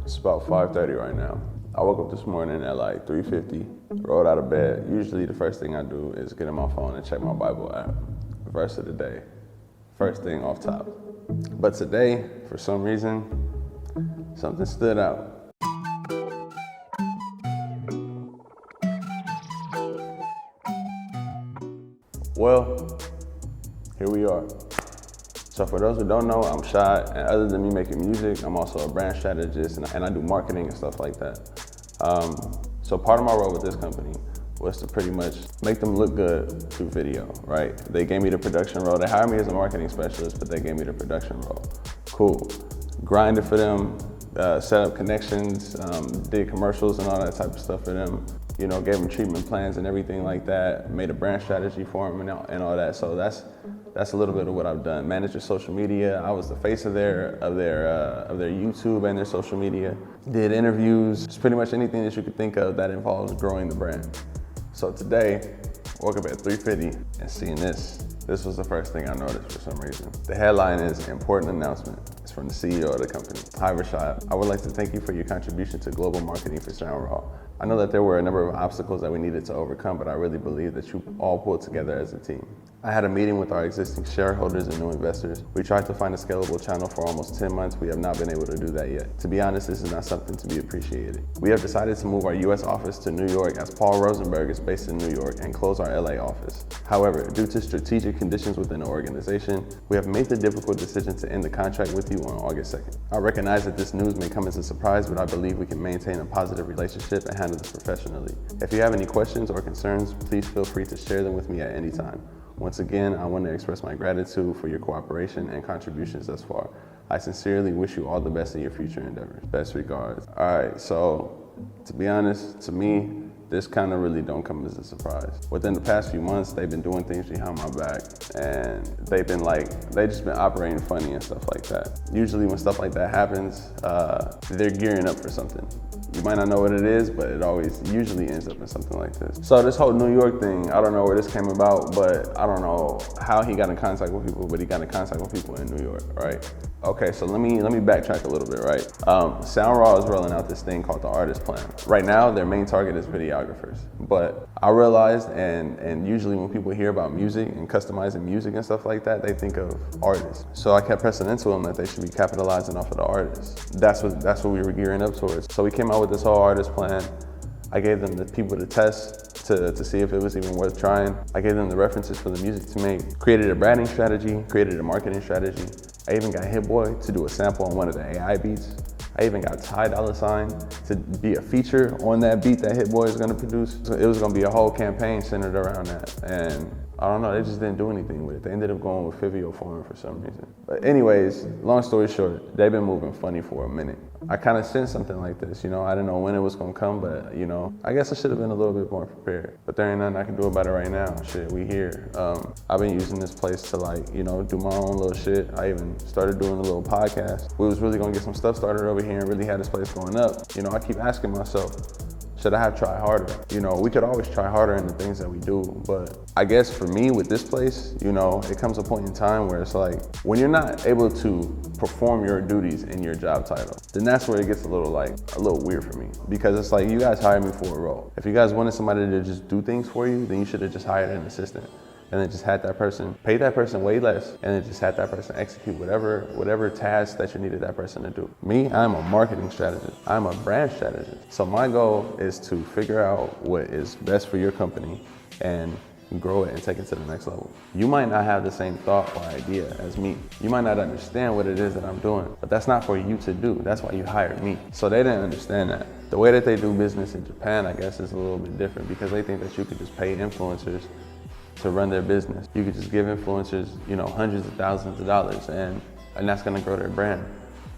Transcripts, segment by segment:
It's about 5:30 right now. I woke up this morning at like 3:50, rolled out of bed. Usually the first thing I do is get on my phone and check my Bible app. Verse of the day, first thing off top. But today, for some reason, something stood out. Well, here we are. So for those who don't know, I'm Shaad, and other than me making music, I'm also a brand strategist, and I do marketing and stuff like that. So part of my role with this company was to pretty much make them look good through video, right? They gave me the production role. They hired me as a marketing specialist, but they gave me the production role. Cool. Grinded for them, set up connections, did commercials and all that type of stuff for them. You know, gave them treatment plans and everything like that, made a brand strategy for them and all that. So that's a little bit of what I've done. Managed their social media. I was the face of their YouTube and their social media. Did interviews, just pretty much anything that you could think of that involves growing the brand. So today, woke up at 3:50 and seeing this. This was the first thing I noticed for some reason. The headline is important announcement. It's from the CEO of the company. Hi Shaad, I would like to thank you for your contribution to global marketing for Soundcloud. I know that there were a number of obstacles that we needed to overcome, but I really believe that you all pulled together as a team. I had a meeting with our existing shareholders and new investors. We tried to find a scalable channel for almost 10 months. We have not been able to do that yet. To be honest, this is not something to be appreciated. We have decided to move our US office to New York as Paul Rosenberg is based in New York and close our LA office. However, due to strategic conditions within the organization, we have made the difficult decision to end the contract with you on August 2nd. I recognize that this news may come as a surprise, but I believe we can maintain a positive relationship and handle this professionally. If you have any questions or concerns, please feel free to share them with me at any time. Once again, I want to express my gratitude for your cooperation and contributions thus far. I sincerely wish you all the best in your future endeavors. Best regards. All right, so to be honest, to me, this kind of really don't come as a surprise. Within the past few months, they've been doing things behind my back, and they just been operating funny and stuff like that. Usually when stuff like that happens, they're gearing up for something. You might not know what it is, but it always usually ends up in something like this. So this whole New York thing, I don't know where this came about, but I don't know how he got in contact with people, but he got in contact with people in New York, right? Okay, so let me backtrack a little bit, right? Soundcloud is rolling out this thing called the Artist Plan. Right now, their main target is videographers. But I realized, and usually when people hear about music and customizing music and stuff like that, they think of artists. So I kept pressing into them that they should be capitalizing off of the artists. That's what we were gearing up towards. So we came out with this whole artist plan. I gave them the people to test to see if it was even worth trying. I gave them the references for the music to make, created a branding strategy, created a marketing strategy. I even got Hit Boy to do a sample on one of the AI beats. I even got Ty Dolla $ign to be a feature on that beat that Hit Boy is gonna produce. So it was gonna be a whole campaign centered around that. And I don't know, they just didn't do anything with it. They ended up going with Fivio for him for some reason. But anyways, long story short, they've been moving funny for a minute. I kind of sensed something like this, you know, I didn't know when it was gonna come, but you know, I guess I should have been a little bit more prepared. But there ain't nothing I can do about it right now. Shit, we here. I've been using this place to do my own little shit. I even started doing a little podcast. We was really gonna get some stuff started over here and really had this place going up. You know, I keep asking myself, should I have tried harder? You know, we could always try harder in the things that we do, but I guess for me with this place, you know, it comes a point in time where it's like, when you're not able to perform your duties in your job title, then that's where it gets a little weird for me. Because it's like, you guys hired me for a role. If you guys wanted somebody to just do things for you, then you should have just hired an assistant. And then just had that person, pay that person way less, and then just had that person execute whatever task that you needed that person to do. Me, I'm a marketing strategist. I'm a brand strategist. So my goal is to figure out what is best for your company and grow it and take it to the next level. You might not have the same thought or idea as me. You might not understand what it is that I'm doing, but that's not for you to do. That's why you hired me. So they didn't understand that. The way that they do business in Japan, I guess, is a little bit different because they think that you could just pay influencers to run their business. You could just give influencers, you know, hundreds of thousands of dollars and that's gonna grow their brand.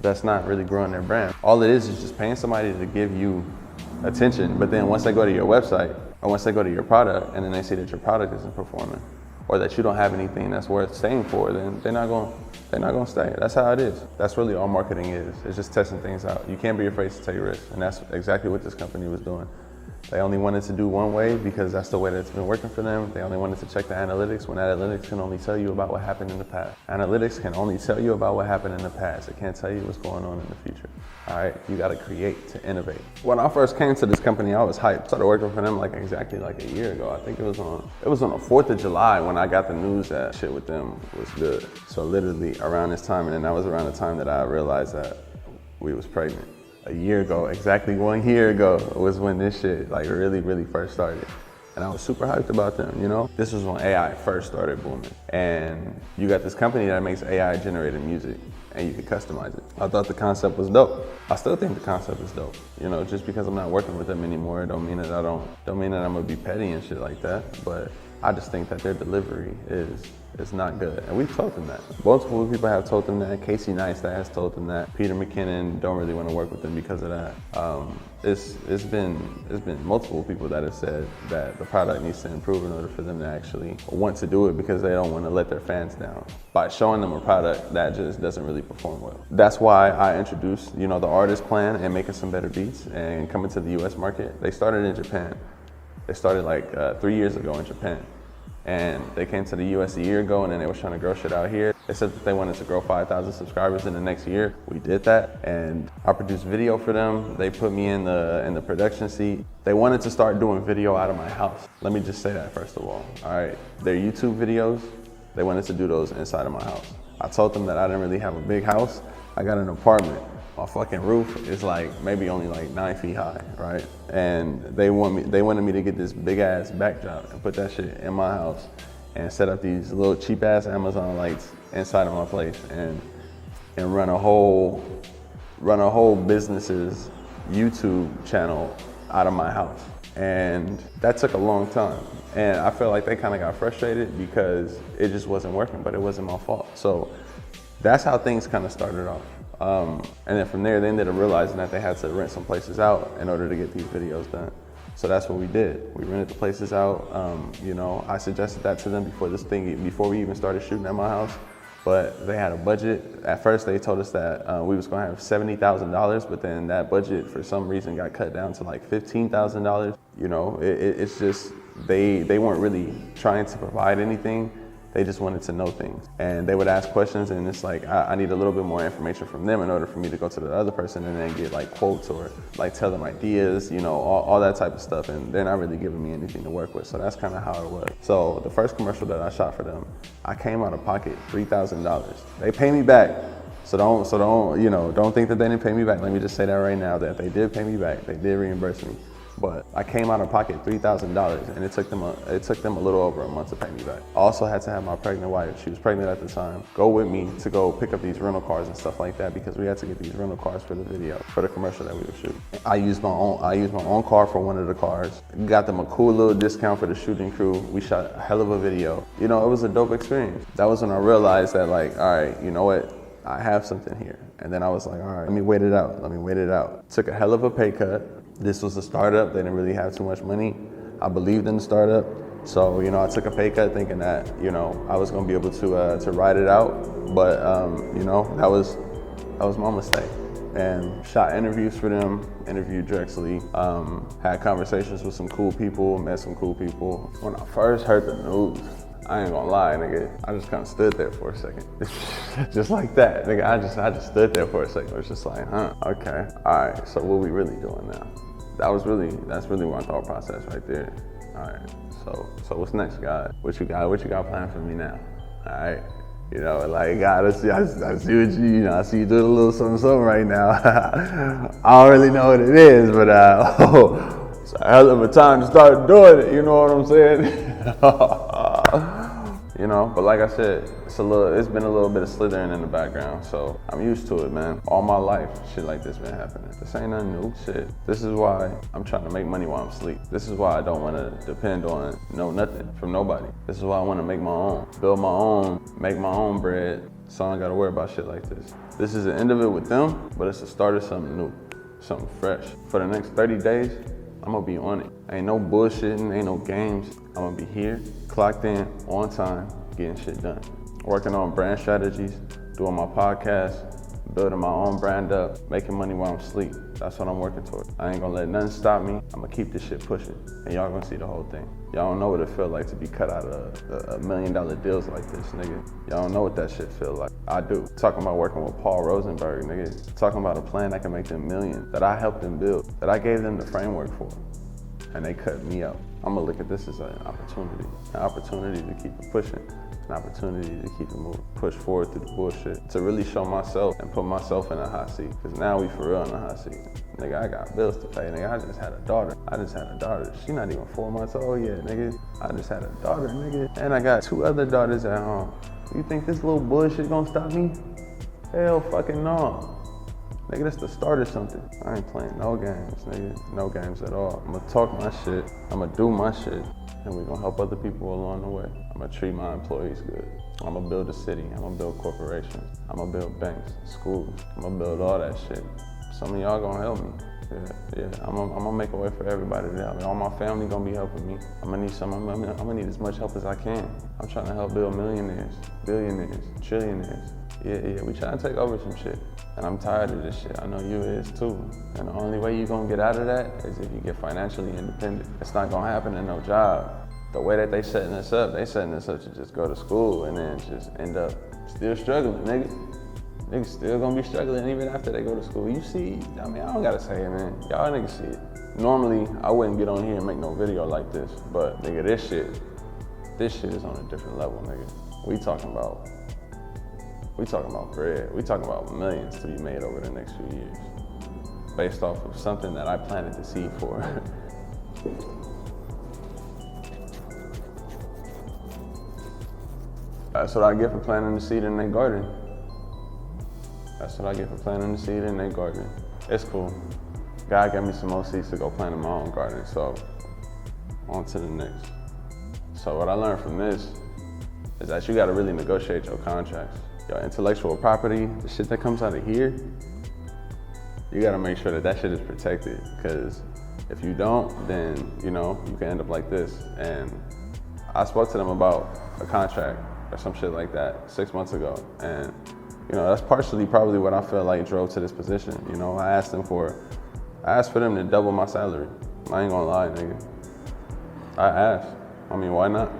That's not really growing their brand. All it is just paying somebody to give you attention, but then once they go to your website or once they go to your product and then they see that your product isn't performing or that you don't have anything that's worth staying for, then they're not gonna stay. That's how it is. That's really all marketing is. It's just testing things out. You can't be afraid to take risks, and that's exactly what this company was doing. They only wanted to do one way because that's the way that's been working for them. They only wanted to check the analytics when analytics can only tell you about what happened in the past. Analytics can only tell you about what happened in the past. It can't tell you what's going on in the future. All right, you gotta create to innovate. When I first came to this company, I was hyped. Started working for them exactly a year ago. I think it was on the 4th of July when I got the news that shit with them was good. So literally around this time, and then that was around the time that I realized that we was pregnant. A year ago, exactly 1 year ago, was when this shit really first started. And I was super hyped about them, you know? This was when AI first started booming. And you got this company that makes AI generated music and you can customize it. I thought the concept was dope. I still think the concept is dope. You know, just because I'm not working with them anymore, don't mean that don't mean that I'm gonna be petty and shit like that. But I just think that their delivery is not good. And we've told them that. Multiple people have told them that. Casey Neistat has told them that. Peter McKinnon don't really want to work with them because of that. It's been multiple people that have said that the product needs to improve in order for them to actually want to do it because they don't want to let their fans down by showing them a product that just doesn't really perform well. That's why I introduced, you know, the artist plan and making some better beats and coming to the US market. They started in Japan. They started 3 years ago in Japan. And they came to the US a year ago and then they were trying to grow shit out here. They said that they wanted to grow 5,000 subscribers in the next year. We did that and I produced video for them. They put me in the production seat. They wanted to start doing video out of my house. Let me just say that first of all right? Their YouTube videos, they wanted to do those inside of my house. I told them that I didn't really have a big house. I got an apartment. My fucking roof is maybe only 9 feet high, right? And they wanted me to get this big ass backdrop and put that shit in my house and set up these little cheap ass Amazon lights inside of my place and run a whole business's YouTube channel out of my house. And that took a long time. And I feel like they kind of got frustrated because it just wasn't working, but it wasn't my fault. So that's how things kind of started off. And then from there, they ended up realizing that they had to rent some places out in order to get these videos done. So that's what we did. We rented the places out. You know, I suggested that to them before we even started shooting at my house. But they had a budget. At first, they told us that we was gonna have $70,000, but then that budget for some reason got cut down to $15,000. You know, it's just they weren't really trying to provide anything. They just wanted to know things. And they would ask questions and it's I need a little bit more information from them in order for me to go to the other person and then get quotes or tell them ideas, you know, all that type of stuff. And they're not really giving me anything to work with. So that's kind of how it was. So the first commercial that I shot for them, I came out of pocket $3,000. They pay me back. So don't think that they didn't pay me back. Let me just say that right now that they did pay me back. They did reimburse me. But I came out of pocket $3,000 and it took them a little over a month to pay me back. I also had to have my pregnant wife, she was pregnant at the time, go with me to go pick up these rental cars and stuff like that because we had to get these rental cars for the video, for the commercial that we were shooting. I used my own car for one of the cars, got them a cool little discount for the shooting crew. We shot a hell of a video. You know, it was a dope experience. That was when I realized that all right, you know what? I have something here. And then I was like, all right, let me wait it out. Took a hell of a pay cut. This was a startup. They didn't really have too much money. I believed in the startup. So, you know, I took a pay cut thinking that, you know, I was gonna be able to ride it out. But, you know, that was my mistake. And shot interviews for them, interviewed Drexley, had conversations with some cool people, met some cool people. When I first heard the news, I ain't gonna lie, nigga, I just kind of stood there for a second. Just like that, nigga, I just stood there for a second. It was just okay, all right, so what we really doing now? That's really my thought process right there. All right, so what's next, God? What you got planned for me now? All right, you know, God, I see what I see you doing a little something right now. I don't really know what it is, but it's a hell of a time to start doing it, you know what I'm saying? You know, but like I said, it's been a little bit of slithering in the background, so I'm used to it, man. All my life, shit like this been happening. This ain't nothing new, shit. This is why I'm trying to make money while I'm asleep. This is why I don't want to depend on nothing from nobody. This is why I want to make my own, build my own, make my own bread, so I ain't gotta worry about shit like this. This is the end of it with them, but it's the start of something new, something fresh. For the next 30 days, I'm gonna be on it. Ain't no bullshitting, ain't no games. I'm gonna be here, clocked in, on time, getting shit done. Working on brand strategies, doing my podcast, building my own brand up, making money while I'm asleep. That's what I'm working toward. I ain't gonna let nothing stop me. I'm gonna keep this shit pushing, and y'all gonna see the whole thing. Y'all don't know what it feel like to be cut out of $1 million deals like this, nigga. Y'all don't know what that shit feel like. I do. Talking about working with Paul Rosenberg, nigga. Talking about a plan that can make them millions, that I helped them build, that I gave them the framework for, and they cut me out. I'm gonna look at this as an opportunity to keep it pushing, an opportunity to keep it moving, push forward through the bullshit, to really show myself and put myself in a hot seat. Cause now we for real in a hot seat. Nigga, I got bills to pay, nigga. I just had a daughter. She not even 4 months old yet, nigga. I just had a daughter, nigga. And I got 2 other daughters at home. You think this little bullshit gonna stop me? Hell fucking no. Nigga, that's the start of something. I ain't playing no games, nigga. No games at all. I'm gonna talk my shit. I'm gonna do my shit. And we're gonna help other people along the way. I'm gonna treat my employees good. I'm gonna build a city. I'm gonna build corporations. I'm gonna build banks, schools. I'm gonna build all that shit. Some of y'all gonna help me. Yeah. I'm gonna make a way for everybody to help me. All my family gonna be helping me. I'm gonna need as much help as I can. I'm trying to help build millionaires, billionaires, trillionaires. Yeah, we trying to take over some shit. And I'm tired of this shit. I know you is too. And the only way you're gonna get out of that is if you get financially independent. It's not gonna happen in no job. The way that they setting us up to just go to school and then just end up still struggling, nigga. Niggas still gonna be struggling even after they go to school. You see, I mean, I don't gotta say it, man. Y'all niggas see it. Normally, I wouldn't get on here and make no video like this, but nigga, this shit is on a different level, nigga. We talking about bread. We talking about millions to be made over the next few years, based off of something that I planted the seed for. That's what I get for planting the seed in their garden. It's cool. God gave me some more seeds to go plant in my own garden, so on to the next. So what I learned from this is that you gotta really negotiate your contracts. Your intellectual property, the shit that comes out of here, you gotta make sure that shit is protected, because if you don't, then you can end up like this. And I spoke to them about a contract or some shit like that 6 months ago, and that's partially probably what I feel like drove to this position. I asked for them to double my salary. I ain't gonna lie, nigga. I asked. I mean, why not?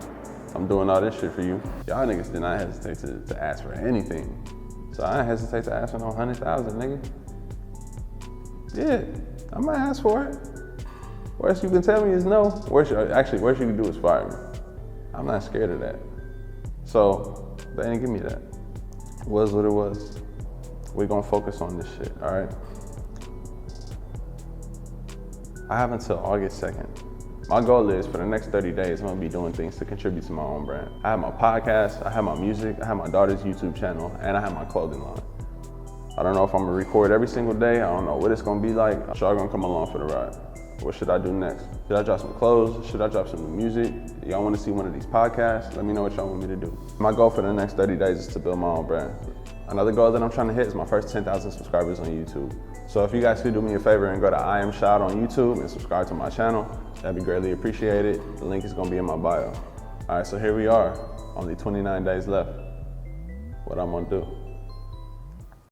I'm doing all this shit for you. Y'all niggas did not hesitate to ask for anything. So I didn't hesitate to ask for no 100,000, nigga. Yeah, I might ask for it. Worst you can tell me is no. Worst you can do is fire me. I'm not scared of that. So they didn't give me that. It was what it was. We're gonna focus on this shit, all right? I have until August 2nd. My goal is for the next 30 days, I'm gonna be doing things to contribute to my own brand. I have my podcast, I have my music, I have my daughter's YouTube channel, and I have my clothing line. I don't know if I'm gonna record every single day. I don't know what it's gonna be like. Y'all gonna come along for the ride. What should I do next? Should I drop some clothes? Should I drop some new music? Y'all wanna see one of these podcasts? Let me know what y'all want me to do. My goal for the next 30 days is to build my own brand. Another goal that I'm trying to hit is my first 10,000 subscribers on YouTube. So if you guys could do me a favor and go to I Am Shaad on YouTube and subscribe to my channel, that'd be greatly appreciated. The link is gonna be in my bio. All right, so here we are, only 29 days left. What I'm gonna do?